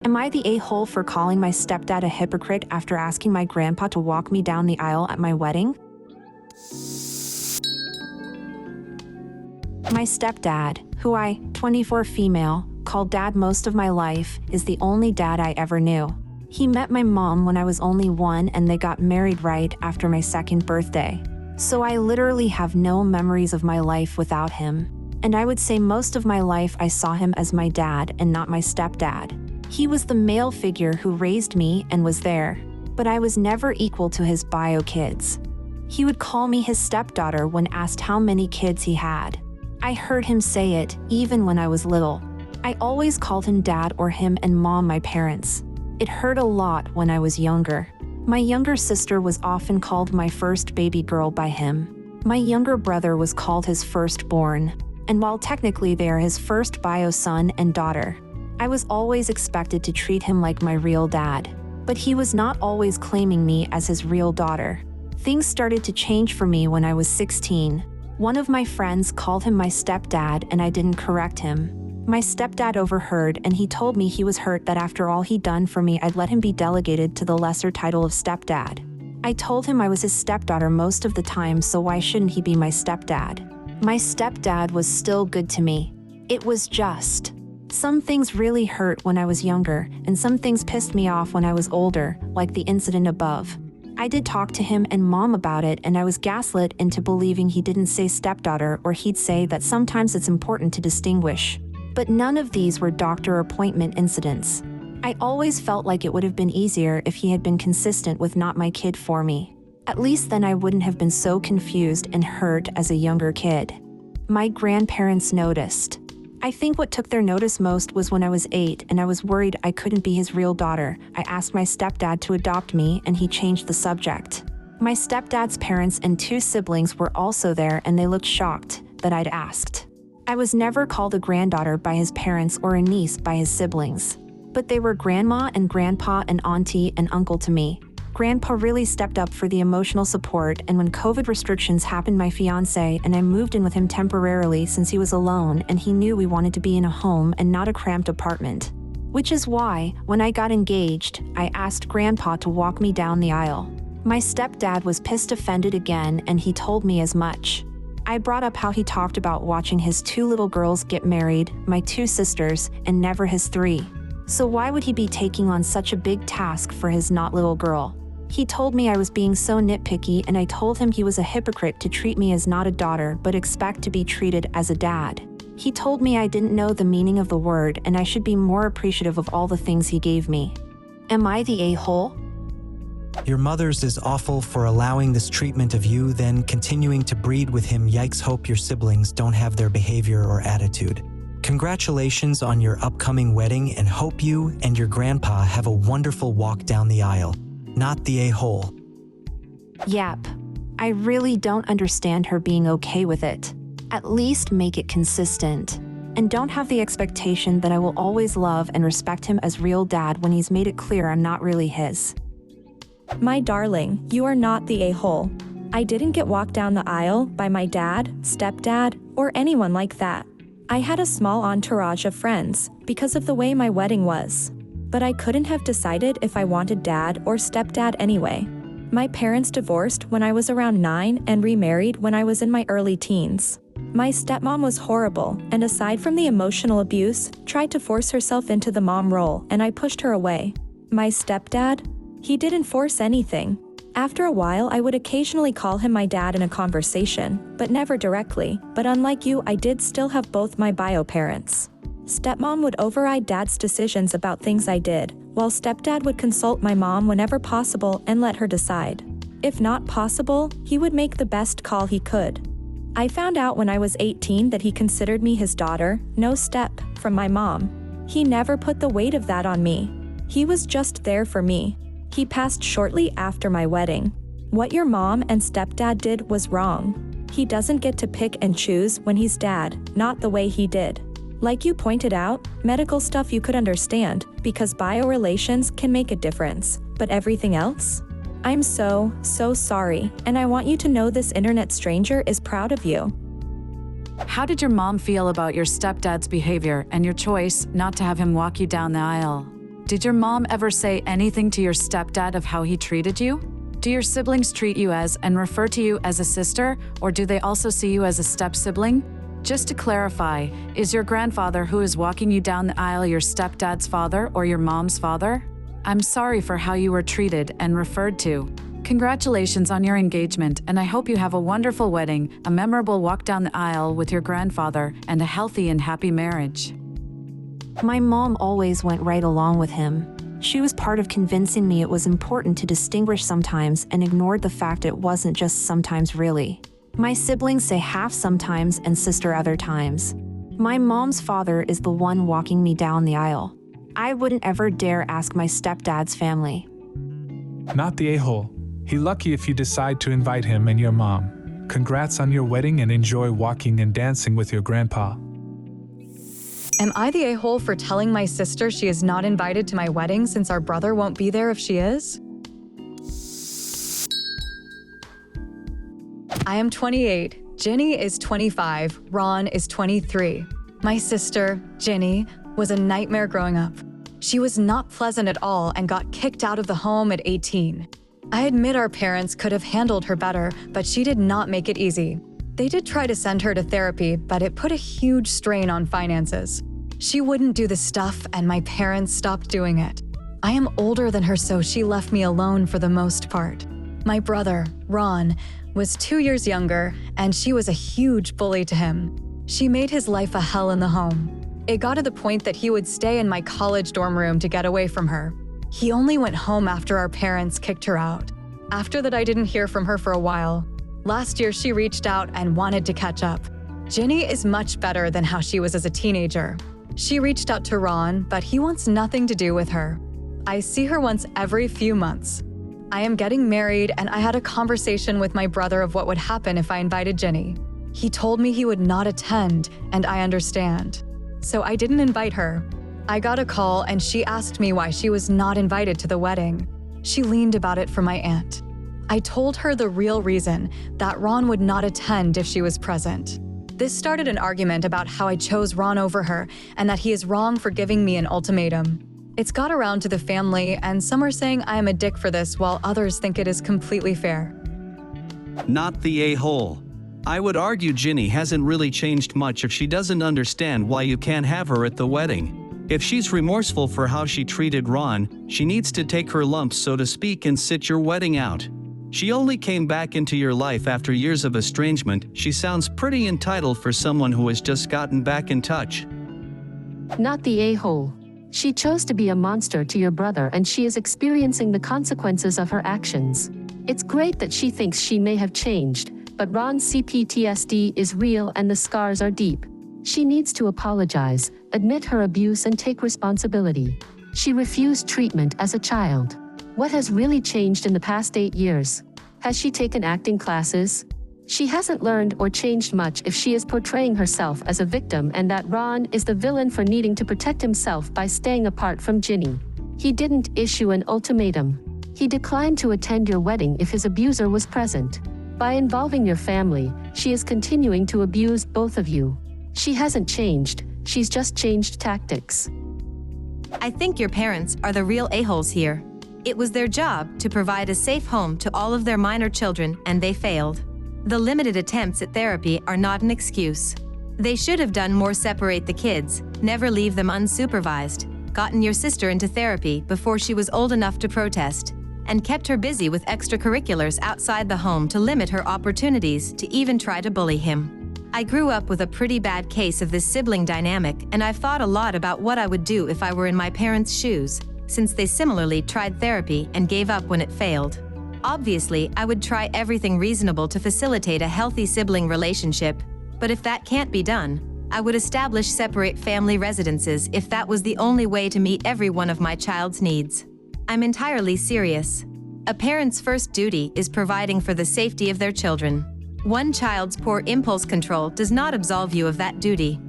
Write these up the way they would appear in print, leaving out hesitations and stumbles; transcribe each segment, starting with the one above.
Am I the a-hole for calling my stepdad a hypocrite after asking my grandpa to walk me down the aisle at my wedding? My stepdad, who I, 24 female, called dad most of my life, is the only dad I ever knew. He met my mom when I was only 1 and they got married right after my 2nd birthday. So I literally have no memories of my life without him. And I would say most of my life I saw him as my dad and not my stepdad. He was the male figure who raised me and was there, but I was never equal to his bio kids. He would call me his stepdaughter when asked how many kids he had. I heard him say it, even when I was little. I always called him dad or him and mom my parents. It hurt a lot when I was younger. My younger sister was often called my first baby girl by him. My younger brother was called his firstborn, and while technically they are his first bio son and daughter, I was always expected to treat him like my real dad. But he was not always claiming me as his real daughter. Things started to change for me when I was 16. One of my friends called him my stepdad and I didn't correct him. My stepdad overheard and he told me he was hurt that after all he'd done for me I'd let him be delegated to the lesser title of stepdad. I told him I was his stepdaughter most of the time, so why shouldn't he be my stepdad? My stepdad was still good to me. It was just some things really hurt when I was younger, and some things pissed me off when I was older, like the incident above. I did talk to him and mom about it, and I was gaslit into believing he didn't say stepdaughter, or he'd say that sometimes it's important to distinguish. But none of these were doctor appointment incidents. I always felt like it would have been easier if he had been consistent with not my kid for me. At least then I wouldn't have been so confused and hurt as a younger kid. My grandparents noticed. I think what took their notice most was when I was 8 and I was worried I couldn't be his real daughter. I asked my stepdad to adopt me and he changed the subject. My stepdad's parents and 2 siblings were also there and they looked shocked that I'd asked. I was never called a granddaughter by his parents or a niece by his siblings. But they were grandma and grandpa and auntie and uncle to me. Grandpa really stepped up for the emotional support, and when COVID restrictions happened, my fiancé and I moved in with him temporarily since he was alone and he knew we wanted to be in a home and not a cramped apartment. Which is why, when I got engaged, I asked Grandpa to walk me down the aisle. My stepdad was pissed offended again and he told me as much. I brought up how he talked about watching his 2 little girls get married, my 2 sisters, and never his 3. So why would he be taking on such a big task for his not little girl? He told me I was being so nitpicky and I told him he was a hypocrite to treat me as not a daughter but expect to be treated as a dad. He told me I didn't know the meaning of the word and I should be more appreciative of all the things he gave me. Am I the a-hole? Your mother's is awful for allowing this treatment of you, then continuing to breed with him. Yikes, hope your siblings don't have their behavior or attitude. Congratulations on your upcoming wedding and hope you and your grandpa have a wonderful walk down the aisle. Not the a-hole. Yep. I really don't understand her being okay with it. At least make it consistent. And don't have the expectation that I will always love and respect him as real dad when he's made it clear I'm not really his. My darling, you are not the a-hole. I didn't get walked down the aisle by my dad, stepdad, or anyone like that. I had a small entourage of friends because of the way my wedding was. But I couldn't have decided if I wanted dad or stepdad anyway. My parents divorced when I was around 9 and remarried when I was in my early teens. My stepmom was horrible, and aside from the emotional abuse, tried to force herself into the mom role and I pushed her away. My stepdad? He didn't force anything. After a while I would occasionally call him my dad in a conversation, but never directly. But unlike you, I did still have both my bio parents. Stepmom would override dad's decisions about things I did, while stepdad would consult my mom whenever possible and let her decide. If not possible, he would make the best call he could. I found out when I was 18 that he considered me his daughter, no step from my mom. He never put the weight of that on me. He was just there for me. He passed shortly after my wedding. What your mom and stepdad did was wrong. He doesn't get to pick and choose when he's dad, not the way he did. Like you pointed out, medical stuff you could understand, because biorelations can make a difference, but everything else? I'm so sorry, and I want you to know this internet stranger is proud of you. How did your mom feel about your stepdad's behavior and your choice not to have him walk you down the aisle? Did your mom ever say anything to your stepdad of how he treated you? Do your siblings treat you as and refer to you as a sister, or do they also see you as a step-sibling? Just to clarify, is your grandfather who is walking you down the aisle your stepdad's father or your mom's father? I'm sorry for how you were treated and referred to. Congratulations on your engagement, and I hope you have a wonderful wedding, a memorable walk down the aisle with your grandfather, and a healthy and happy marriage. My mom always went right along with him. She was part of convincing me it was important to distinguish sometimes and ignored the fact it wasn't just sometimes really. My siblings say half sometimes and sister other times. My mom's father is the one walking me down the aisle. I wouldn't ever dare ask my stepdad's family. Not the a-hole. He lucky if you decide to invite him and your mom. Congrats on your wedding and enjoy walking and dancing with your grandpa. Am I the a-hole for telling my sister she is not invited to my wedding since our brother won't be there if she is? I am 28, Ginny is 25, Ron is 23. My sister, Ginny, was a nightmare growing up. She was not pleasant at all and got kicked out of the home at 18. I admit our parents could have handled her better, but she did not make it easy. They did try to send her to therapy, but it put a huge strain on finances. She wouldn't do the stuff, and my parents stopped doing it. I am older than her, so she left me alone for the most part. My brother, Ron, was 2 years younger, and she was a huge bully to him. She made his life a hell in the home. It got to the point that he would stay in my college dorm room to get away from her. He only went home after our parents kicked her out. After that, I didn't hear from her for a while. Last year, she reached out and wanted to catch up. Ginny is much better than how she was as a teenager. She reached out to Ron, but he wants nothing to do with her. I see her once every few months. I am getting married, and I had a conversation with my brother of what would happen if I invited Ginny. He told me he would not attend, and I understand. So I didn't invite her. I got a call, and she asked me why she was not invited to the wedding. She leaned about it from my aunt. I told her the real reason, that Ron would not attend if she was present. This started an argument about how I chose Ron over her, and that he is wrong for giving me an ultimatum. It's got around to the family, and some are saying I am a dick for this, while others think it is completely fair. Not the a-hole. I would argue Ginny hasn't really changed much if she doesn't understand why you can't have her at the wedding. If she's remorseful for how she treated Ron, she needs to take her lumps, so to speak, and sit your wedding out. She only came back into your life after years of estrangement. She sounds pretty entitled for someone who has just gotten back in touch. Not the a-hole. She chose to be a monster to your brother, and she is experiencing the consequences of her actions. It's great that she thinks she may have changed, but Ron's CPTSD is real and the scars are deep. She needs to apologize, admit her abuse, and take responsibility. She refused treatment as a child. What has really changed in the past 8 years? Has she taken acting classes? She hasn't learned or changed much if she is portraying herself as a victim and that Ron is the villain for needing to protect himself by staying apart from Ginny. He didn't issue an ultimatum. He declined to attend your wedding if his abuser was present. By involving your family, she is continuing to abuse both of you. She hasn't changed, she's just changed tactics. I think your parents are the real a-holes here. It was their job to provide a safe home to all of their minor children, and they failed. The limited attempts at therapy are not an excuse. They should have done more: separate the kids, never leave them unsupervised, gotten your sister into therapy before she was old enough to protest, and kept her busy with extracurriculars outside the home to limit her opportunities to even try to bully him. I grew up with a pretty bad case of this sibling dynamic, and I've thought a lot about what I would do if I were in my parents' shoes, since they similarly tried therapy and gave up when it failed. Obviously, I would try everything reasonable to facilitate a healthy sibling relationship, but if that can't be done, I would establish separate family residences if that was the only way to meet every one of my child's needs. I'm entirely serious. A parent's first duty is providing for the safety of their children. One child's poor impulse control does not absolve you of that duty.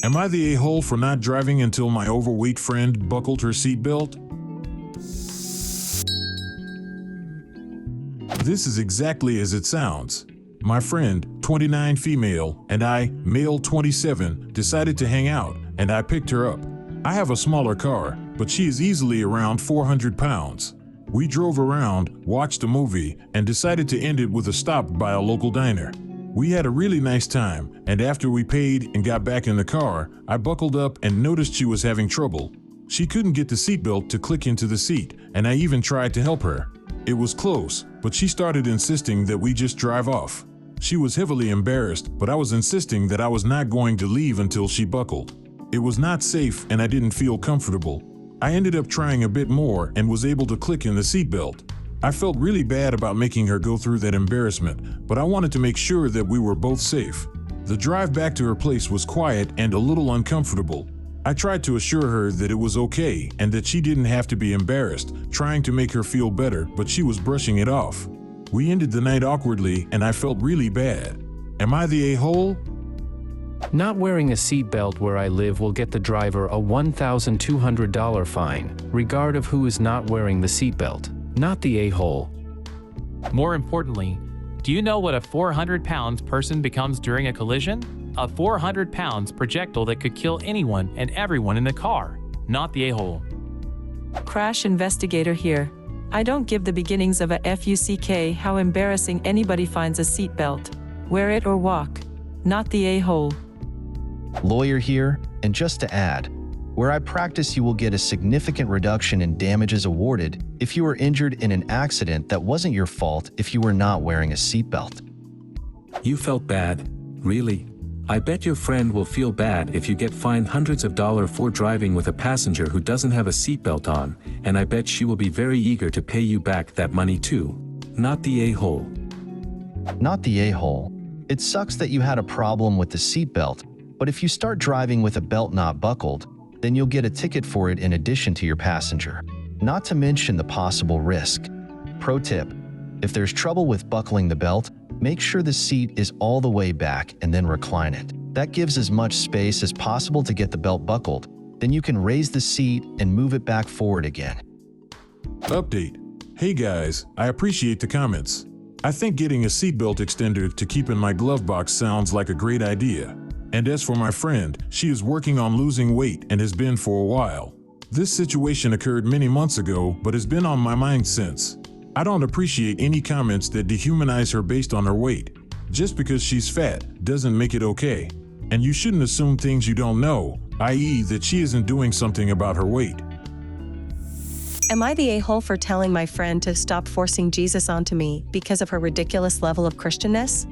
Am I the a-hole for not driving until my overweight friend buckled her seatbelt? This is exactly as it sounds. My friend, 29 female, and I, male 27, decided to hang out, and I picked her up. I have a smaller car, but she is easily around 400 pounds. We drove around, watched a movie, and decided to end it with a stop by a local diner. We had a really nice time, and after we paid and got back in the car, I buckled up and noticed she was having trouble. She couldn't get the seatbelt to click into the seat, and I even tried to help her. It was close, but she started insisting that we just drive off. She was heavily embarrassed, but I was insisting that I was not going to leave until she buckled. It was not safe and I didn't feel comfortable. I ended up trying a bit more and was able to click in the seatbelt. I felt really bad about making her go through that embarrassment, but I wanted to make sure that we were both safe. The drive back to her place was quiet and a little uncomfortable. I tried to assure her that it was okay and that she didn't have to be embarrassed, trying to make her feel better, but she was brushing it off. We ended the night awkwardly and I felt really bad. Am I the a-hole? Not wearing a seatbelt where I live will get the driver a $1,200 fine, regard of who is not wearing the seatbelt, not the a-hole. More importantly, do you know what a 400-pound person becomes during a collision? A 400-pound projectile that could kill anyone and everyone in the car, not the a-hole. Crash investigator here. I don't give the beginnings of a fuck how embarrassing anybody finds a seatbelt. Wear it or walk, not the a-hole. Lawyer here, and just to add, where I practice you will get a significant reduction in damages awarded if you were injured in an accident that wasn't your fault if you were not wearing a seatbelt. You felt bad? Really? I bet your friend will feel bad if you get fined hundreds of dollars for driving with a passenger who doesn't have a seatbelt on, and I bet she will be very eager to pay you back that money too. Not the a-hole. Not the a-hole. It sucks that you had a problem with the seatbelt, but if you start driving with a belt not buckled, then you'll get a ticket for it in addition to your passenger. Not to mention the possible risk. Pro tip: if there's trouble with buckling the belt, make sure the seat is all the way back and then recline it. That gives as much space as possible to get the belt buckled. Then you can raise the seat and move it back forward again. Update. Hey guys, I appreciate the comments. I think getting a seatbelt extender to keep in my glove box sounds like a great idea. And as for my friend, she is working on losing weight and has been for a while. This situation occurred many months ago, but has been on my mind since. I don't appreciate any comments that dehumanize her based on her weight. Just because she's fat doesn't make it okay. And you shouldn't assume things you don't know, i.e. that she isn't doing something about her weight. Am I the a-hole for telling my friend to stop forcing Jesus onto me because of her ridiculous level of Christianness?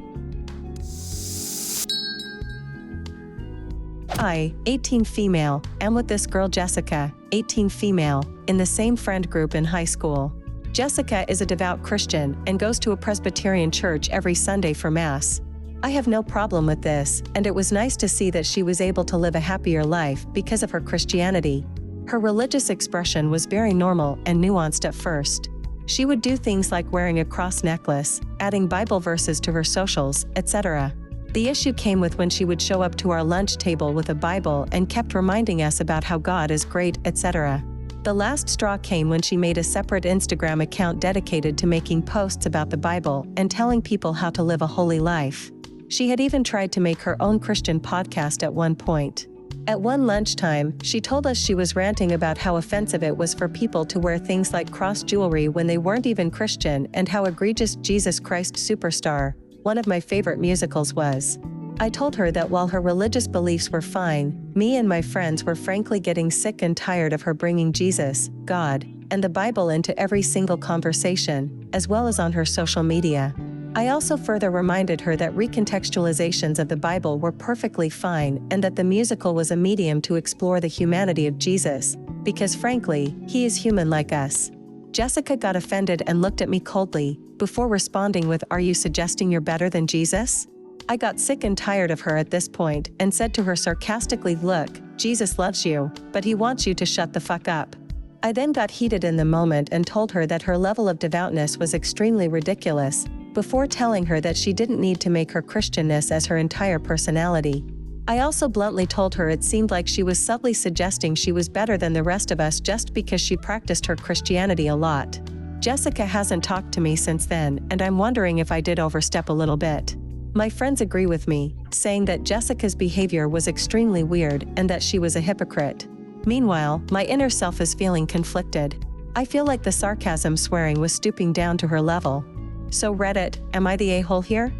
I, 18 female, am with this girl Jessica, 18 female, in the same friend group in high school. Jessica is a devout Christian and goes to a Presbyterian church every Sunday for Mass. I have no problem with this, and it was nice to see that she was able to live a happier life because of her Christianity. Her religious expression was very normal and nuanced at first. She would do things like wearing a cross necklace, adding Bible verses to her socials, etc. The issue came with when she would show up to our lunch table with a Bible and kept reminding us about how God is great, etc. The last straw came when she made a separate Instagram account dedicated to making posts about the Bible and telling people how to live a holy life. She had even tried to make her own Christian podcast at one point. At one lunchtime, she told us she was ranting about how offensive it was for people to wear things like cross jewelry when they weren't even Christian and how egregious Jesus Christ Superstar, one of my favorite musicals, was. I told her that while her religious beliefs were fine, me and my friends were frankly getting sick and tired of her bringing Jesus, God, and the Bible into every single conversation, as well as on her social media. I also further reminded her that recontextualizations of the Bible were perfectly fine and that the musical was a medium to explore the humanity of Jesus, because frankly, he is human like us. Jessica got offended and looked at me coldly, before responding with, "Are you suggesting you're better than Jesus?" I got sick and tired of her at this point and said to her sarcastically, "Look, Jesus loves you, but he wants you to shut the fuck up." I then got heated in the moment and told her that her level of devoutness was extremely ridiculous, before telling her that she didn't need to make her Christianness as her entire personality. I also bluntly told her it seemed like she was subtly suggesting she was better than the rest of us just because she practiced her Christianity a lot. Jessica hasn't talked to me since then, and I'm wondering if I did overstep a little bit. My friends agree with me, saying that Jessica's behavior was extremely weird and that she was a hypocrite. Meanwhile, my inner self is feeling conflicted. I feel like the sarcasm swearing was stooping down to her level. So Reddit, am I the a-hole here?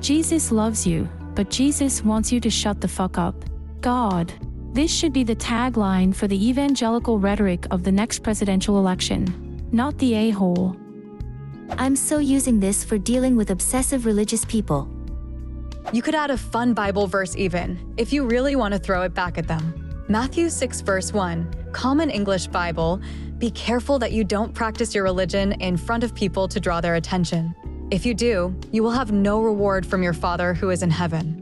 Jesus loves you, but Jesus wants you to shut the fuck up. God. This should be the tagline for the evangelical rhetoric of the next presidential election. Not the a-hole. I'm so using this for dealing with obsessive religious people. You could add a fun Bible verse even, if you really want to throw it back at them. Matthew 6 verse 1, Common English Bible, be careful that you don't practice your religion in front of people to draw their attention. If you do, you will have no reward from your Father who is in heaven.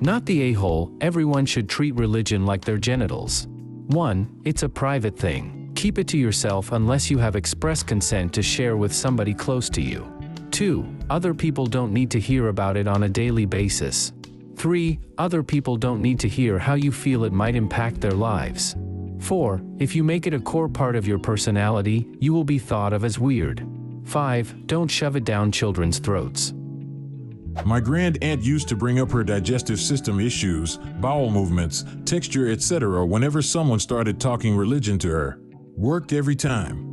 Not the a-hole, everyone should treat religion like their genitals. 1. It's a private thing. Keep it to yourself unless you have express consent to share with somebody close to you. 2. Other people don't need to hear about it on a daily basis. 3. Other people don't need to hear how you feel it might impact their lives. 4. If you make it a core part of your personality, you will be thought of as weird. 5. Don't shove it down children's throats. My grand aunt used to bring up her digestive system issues, bowel movements, texture, etc. whenever someone started talking religion to her. Worked every time.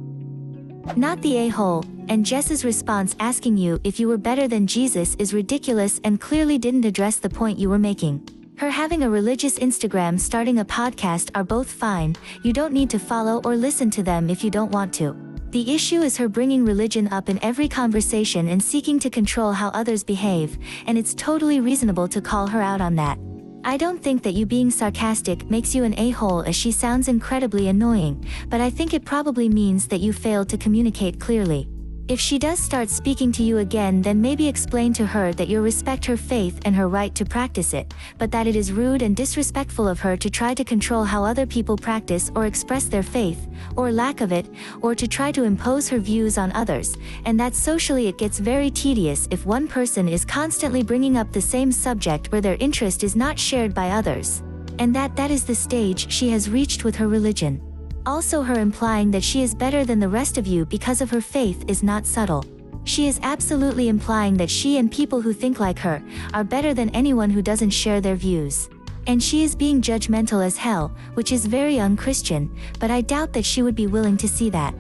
Not the a-hole, and Jess's response asking you if you were better than Jesus is ridiculous and clearly didn't address the point you were making. Her having a religious Instagram, starting a podcast are both fine. You don't need to follow or listen to them if you don't want to. The issue is her bringing religion up in every conversation and seeking to control how others behave, and it's totally reasonable to call her out on that. I don't think that you being sarcastic makes you an a-hole, as she sounds incredibly annoying, but I think it probably means that you failed to communicate clearly. If she does start speaking to you again, then maybe explain to her that you respect her faith and her right to practice it, but that it is rude and disrespectful of her to try to control how other people practice or express their faith, or lack of it, or to try to impose her views on others, and that socially it gets very tedious if one person is constantly bringing up the same subject where their interest is not shared by others. And that is the stage she has reached with her religion. Also, her implying that she is better than the rest of you because of her faith is not subtle. She is absolutely implying that she and people who think like her are better than anyone who doesn't share their views. And she is being judgmental as hell, which is very un-Christian, but I doubt that she would be willing to see that.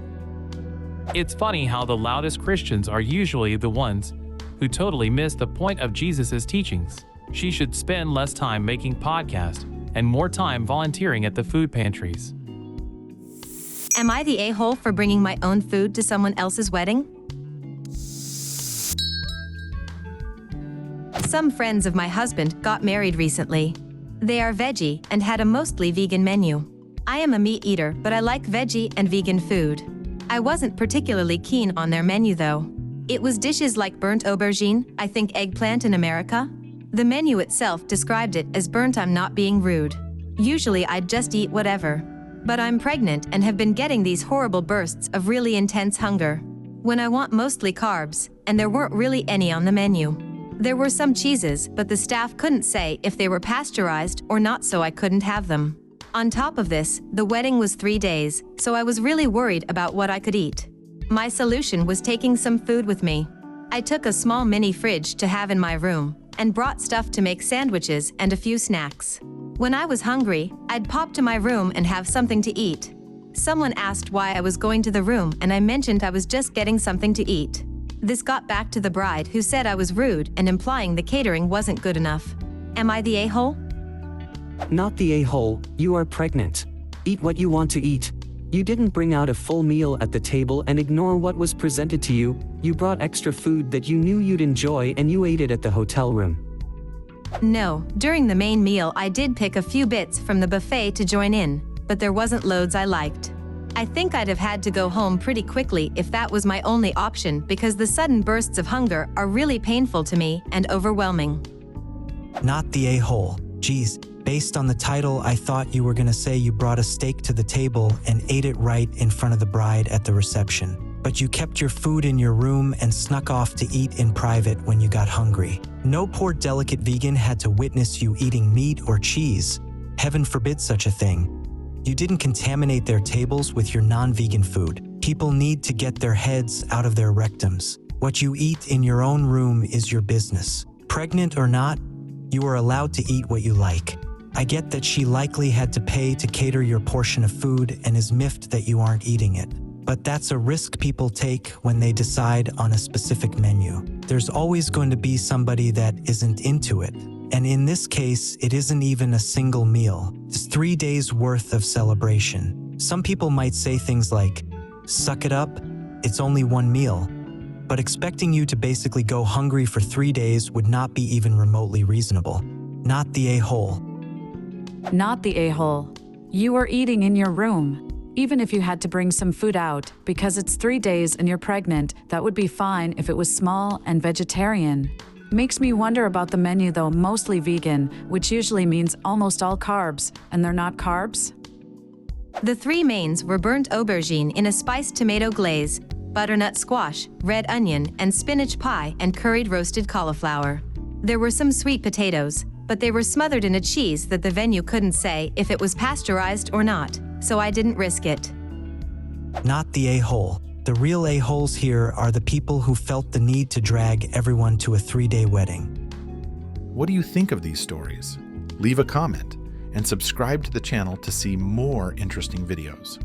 It's funny how the loudest Christians are usually the ones who totally miss the point of Jesus' teachings. She should spend less time making podcasts and more time volunteering at the food pantries. Am I the a-hole for bringing my own food to someone else's wedding? Some friends of my husband got married recently. They are veggie and had a mostly vegan menu. I am a meat eater, but I like veggie and vegan food. I wasn't particularly keen on their menu though. It was dishes like burnt aubergine, I think eggplant in America. The menu itself described it as burnt. I'm not being rude. Usually I'd just eat whatever. But I'm pregnant and have been getting these horrible bursts of really intense hunger when I want mostly carbs, and there weren't really any on the menu. There were some cheeses, but the staff couldn't say if they were pasteurized or not, so I couldn't have them. On top of this, the wedding was 3 days, so I was really worried about what I could eat. My solution was taking some food with me. I took a small mini fridge to have in my room and brought stuff to make sandwiches and a few snacks. When I was hungry, I'd pop to my room and have something to eat. Someone asked why I was going to the room, and I mentioned I was just getting something to eat. This got back to the bride, who said I was rude and implying the catering wasn't good enough. Am I the a-hole? Not the a-hole, you are pregnant. Eat what you want to eat. You didn't bring out a full meal at the table and ignore what was presented to you. You brought extra food that you knew you'd enjoy and you ate it at the hotel room. No, during the main meal I did pick a few bits from the buffet to join in, but there wasn't loads I liked. I think I'd have had to go home pretty quickly if that was my only option, because the sudden bursts of hunger are really painful to me and overwhelming. Not the a-hole. Geez, based on the title, I thought you were gonna say you brought a steak to the table and ate it right in front of the bride at the reception. But you kept your food in your room and snuck off to eat in private when you got hungry. No poor delicate vegan had to witness you eating meat or cheese. Heaven forbid such a thing. You didn't contaminate their tables with your non-vegan food. People need to get their heads out of their rectums. What you eat in your own room is your business. Pregnant or not, you are allowed to eat what you like. I get that she likely had to pay to cater your portion of food and is miffed that you aren't eating it. But that's a risk people take when they decide on a specific menu. There's always going to be somebody that isn't into it. And in this case, it isn't even a single meal. It's 3 days worth of celebration. Some people might say things like, "Suck it up, it's only one meal." But expecting you to basically go hungry for 3 days would not be even remotely reasonable. Not the a-hole. Not the a-hole. You were eating in your room. Even if you had to bring some food out, because it's 3 days and you're pregnant, that would be fine if it was small and vegetarian. Makes me wonder about the menu though, mostly vegan, which usually means almost all carbs, and they're not carbs? The 3 mains were burnt aubergine in a spiced tomato glaze, butternut squash, red onion, and spinach pie, and curried roasted cauliflower. There were some sweet potatoes, but they were smothered in a cheese that the venue couldn't say if it was pasteurized or not, so I didn't risk it. Not the a-hole. The real a-holes here are the people who felt the need to drag everyone to a 3-day wedding. What do you think of these stories? Leave a comment and subscribe to the channel to see more interesting videos.